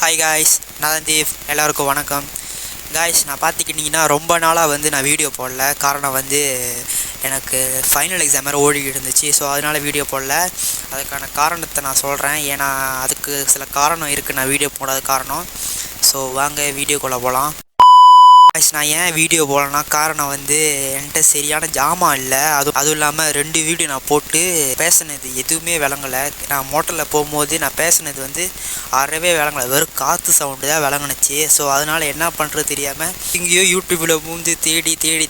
Hi guys, நான் தான் தீவ். எல்லாருக்கும் வணக்கம். காய்ஸ், நான் பார்த்துக்கிட்டிங்கன்னா ரொம்ப நாளாக நான் வீடியோ போடல. காரணம் எனக்கு ஃபைனல் எக்ஸாம் வேறு ஓடிக்கிட்டு இருந்துச்சு. ஸோ அதனால் வீடியோ போடல. அதுக்கான காரணத்தை நான் சொல்கிறேன். ஏன்னா அதுக்கு சில காரணம் இருக்குது நான் வீடியோ போடாத காரணம். ஸோ வாங்க வீடியோக்குள்ளே போகலாம். நான் ஏன் வீடியோ போடலன்னா காரணம் என்கிட்ட சரியான ஜாமான் இல்லை. அதுவும் இல்லாமல் 2 வீடியோ நான் போட்டு பேசினது எதுவுமே விளங்கலை. நான் மோட்டரில் போகும்போது நான் பேசினது அறவே விளங்கலை. வெறும் காற்று சவுண்டு தான் விளங்குனுச்சு. ஸோ அதனால் என்ன பண்ணுறது தெரியாமல் இங்கேயோ யூடியூப்பில்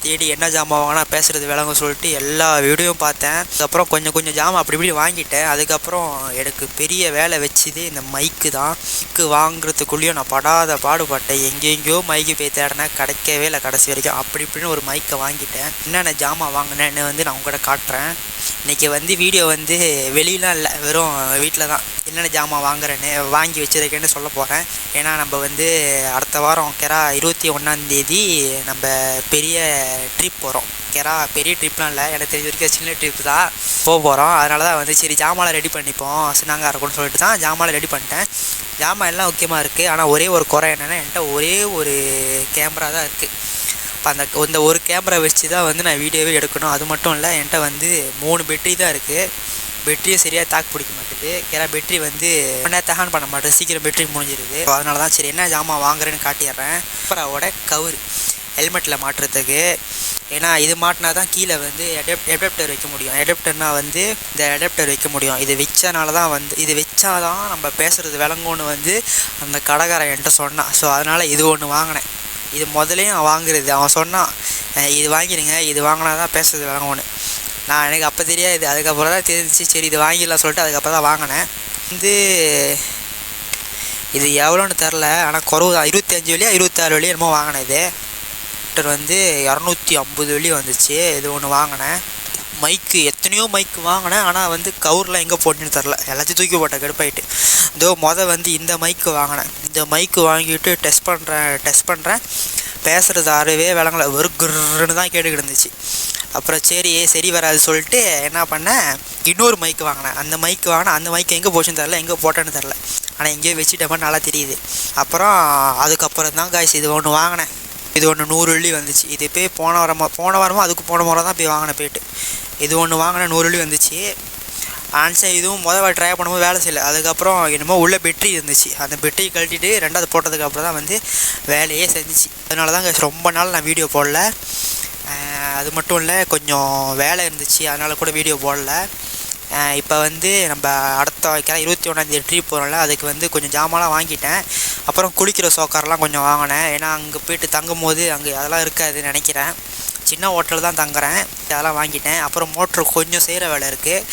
தேடி என்ன ஜாமான் வாங்கினா பேசுகிறது விளங்க சொல்லிட்டு எல்லா வீடியோவும் பார்த்தேன். அதுக்கப்புறம் கொஞ்சம் ஜாமான் அப்படி வாங்கிட்டேன். அதுக்கப்புறம் எனக்கு பெரிய வேலை வச்சுது இந்த மைக்கு தான். மைக்கு வாங்குறதுக்குள்ளேயும் நான் படாத பாடுபட்டேன். எங்கெங்கேயோ மைக்கு போய் தேடினேன், கிடைக்கவே இல்லை கடைசி வரைக்கும். அப்படி இப்படின்னு ஒரு மைக்கை வாங்கிட்டேன். என்னென்ன ஜாமான் வாங்கினேன்னு நான் உங்கள்கிட்ட காட்டுறேன். இன்றைக்கி வீடியோ வெளியெலாம் இல்லை, வெறும் வீட்டில் தான் என்னென்ன ஜாமான் வாங்குறேன்னு வாங்கி வச்சுருக்கேன்னு சொல்ல போகிறேன். ஏன்னா நம்ம அடுத்த வாரம் 21 நம்ம பெரிய ட்ரிப் போகிறோம். பெரிய ட்ரிப்லாம் இல்லை, எனக்கு தெரிஞ்ச வரைக்கும் சின்ன ட்ரிப் தான் போகிறோம். அதனால தான் சரி ஜாமான் ரெடி பண்ணிப்போம், சின்னாங்க இருக்கும்னு சொல்லிட்டு தான் ஜாமான் ரெடி பண்ணிட்டேன். ஜாமான் எல்லாம் முக்கியமாக இருக்குது. ஆனால் ஒரே ஒரு குறை என்னென்னா, என்கிட்ட ஒரே ஒரு கேமரா தான் இருக்குது. இப்போ அந்த ஒரு கேமரா வச்சு தான் நான் வீடியோவே எடுக்கணும். அது மட்டும் இல்லை, என்கிட்ட 3 பேட்டரி தான் இருக்குது. பேட்டரியும் சரியாக தாக்கு பிடிக்க மாட்டேது. பேட்டரி தகான் பண்ண மாட்டேது, சீக்கிரம் பேட்டரி முடிஞ்சிருது. அதனால தான் சரி என்ன ஜாமான் வாங்குறேன்னு காட்டிடுறேன். கேமராவோட கவர் ஹெல்மெட்டில் மாட்டுறதுக்கு. ஏன்னா இது மாட்டினா தான் கீழே அடாப்டர் வைக்க முடியும். அடாப்டர்னால் இந்த அடாப்டர் வைக்க முடியும். இது வச்சனால தான் இது வச்சாதான் நம்ம பேசுகிறது விளங்கும்னு அந்த கடைக்காரன் என்கிட்ட சொன்னான். ஸோ அதனால் இது ஒன்று வாங்கினேன். இது முதலையும் வாங்குறது அவன் சொன்னான், இது வாங்கிடுங்க, இது வாங்கினா தான் பேசுறது விளங்கும்னு. எனக்கு அப்போ தெரியாது, அதுக்கப்புறம் தான் தெரிஞ்சிச்சு. சரி இது வாங்கிடலாம் சொல்லிட்டு அதுக்கப்புறம் தான் வாங்கினேன். இது எவ்வளோன்னு தெரில, ஆனால் குறவு தான். 25 வழியா 26 வழியா என்னமோ வாங்கினேன். இது 250 வழி வந்துச்சு. இது ஒன்று வாங்கினேன். மைக்கு எத்தனையோ மைக்கு வாங்கினேன், ஆனால் கவர்லாம் எங்கே போட்டுன்னு தெரில, எல்லாத்தையும் தூக்கி போட்டேன் கடுப்பாயிட்டு. இந்த மைக்கு வாங்கினேன். இந்த மைக்கு வாங்கிட்டு டெஸ்ட் பண்ணுறேன். பேசுகிறது அறவே விளங்கலை, வெறும் குருன்னு தான் கேட்டுக்கிட்டு இருந்துச்சு. அப்புறம் சரி வராது சொல்லிட்டு என்ன பண்ணேன், இன்னொரு மைக்கு வாங்கினேன். அந்த மைக்கு எங்கே போச்சுன்னு தெரில, எங்கே போட்டேன்னு தெரில, ஆனால் எங்கேயோ வச்சுட்டேன் நல்லா தெரியுது. அதுக்கப்புறம் தான் காய்ஸ் இது ஒன்று வாங்கினேன். இது ஒன்று 100 வழி வந்துச்சு. இது போய் போன வாரமாக அதுக்கு போன முறை தான் போய் வாங்கினேன். போய்ட்டு இது ஒன்று வாங்கினேன், 100 வழி வந்துச்சு. ஆன்சர் இதுவும் ட்ரை பண்ணும்போது வேலை செய்யலை. அதுக்கப்புறம் என்னமோ உள்ள பேட்டரி இருந்துச்சு, அந்த பேட்டரி கழட்டிட்டு 2வது போட்டதுக்கப்புறம் தான் வேலையே செஞ்சிச்சு. அதனால தான் ரொம்ப நாள் நான் வீடியோ போடல. அது மட்டும் இல்லை, கொஞ்சம் வேலை இருந்துச்சு, அதனால் கூட வீடியோ போடல. இப்போ நம்ம அடுத்த 21 ட்ரிப் போகிறோம்ல, அதுக்கு கொஞ்சம் ஜாமான்லாம் வாங்கிட்டேன். அப்புறம் குளிக்கிற சோக்காரெலாம் கொஞ்சம் வாங்கினேன். ஏன்னா அங்கே போய்ட்டு தங்கும் போது அங்கே அதெல்லாம் இருக்காதுன்னு நினைக்கிறேன். சின்ன ஹோட்டல் தான் தங்குறேன். அதெல்லாம் வாங்கிட்டேன். அப்புறம் மோட்ரு கொஞ்சம் செய்கிற வேலை இருக்குது.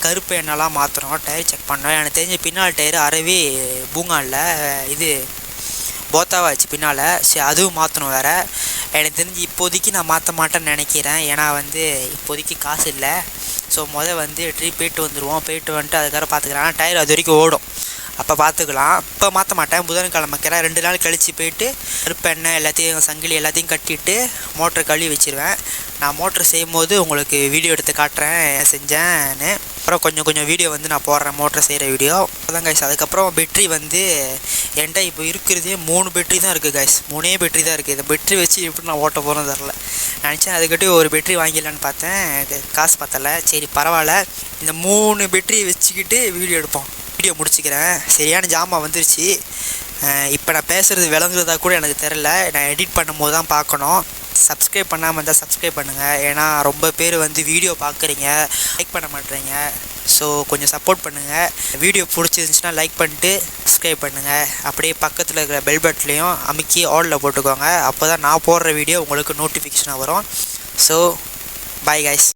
கருப்பு எண்ணெய்லாம் மாற்றணும், டயர் செக் பண்ணோம். எனக்கு தெரிஞ்ச பின்னால் டயர் அறவே பூங்காலில் இது போத்தாவாச்சு பின்னால். சரி அதுவும் மாற்றணும் வேறு. எனக்கு தெரிஞ்சு இப்போதைக்கு நான் மாற்ற மாட்டேன்னு நினைக்கிறேன். ஏன்னா இப்போதைக்கு காசு இல்லை. ஸோ ட்ரிப் போய்ட்டு வந்துடுவோம். போய்ட்டு வந்துட்டு அதுக்கப்புறம் பார்த்துக்கலாம். ஆனால் டயர் அது வரைக்கும் ஓடும், அப்போ பார்த்துக்கலாம். இப்போ மாற்ற மாட்டேன். புதன்கிழமை 2 நாள் கழித்து போய்ட்டு கருப்பெண்ணெய் எல்லாத்தையும் சங்கிலி எல்லாத்தையும் கட்டிட்டு மோட்டரை கழுவி வச்சுருவேன். நான் மோட்ரு செய்யும் போது உங்களுக்கு வீடியோ எடுத்து காட்டுறேன் செஞ்சேன்னு. அப்புறம் கொஞ்சம் வீடியோ நான் போடுறேன், மோட்ரு செய்கிற வீடியோ. அதான் கைஸ். அதுக்கப்புறம் பேட்ரி என்கிட்ட இப்போ இருக்கிறதே 3 பேட்ரி தான் இருக்குது கைஸ். 3 பேட்ரி தான் இருக்குது. இந்த பேட்ரி வச்சு எப்படி நான் ஓட்ட போகிறேன்னு தெரில. நினச்சேன் அதுக்கிட்ட ஒரு பேட்ரி வாங்கிடலான்னு பார்த்தேன், காசு பத்தலை. சரி பரவாயில்ல, இந்த 3 பேட்ரி வச்சுக்கிட்டு வீடியோ எடுப்போம். வீடியோ முடிச்சுக்கிறேன். சரியான ஜாமான் வந்துருச்சு. இப்போ நான் பேசுகிறது விளங்குறதா கூட எனக்கு தெரில. நான் எடிட் பண்ணும்போது தான் பார்க்கணும். சப்ஸ்கிரைப் பண்ணாமல் இருந்தால் சப்ஸ்கிரைப் பண்ணுங்கள். ஏன்னா ரொம்ப பேர் வீடியோ பார்க்குறீங்க, லைக் பண்ண மாட்டேறீங்க. ஸோ கொஞ்சம் சப்போர்ட் பண்ணுங்கள். வீடியோ பிடிச்சிருந்துச்சுன்னா லைக் பண்ணிட்டு சப்ஸ்கிரைப் பண்ணுங்கள். அப்படியே பக்கத்தில் இருக்கிற பெல் பட்டன்லையும் அமுக்கி ஆலில் போட்டுக்கோங்க. அப்போ தான் நான் போடுற வீடியோ உங்களுக்கு நோட்டிஃபிகேஷனாக வரும். So bye guys.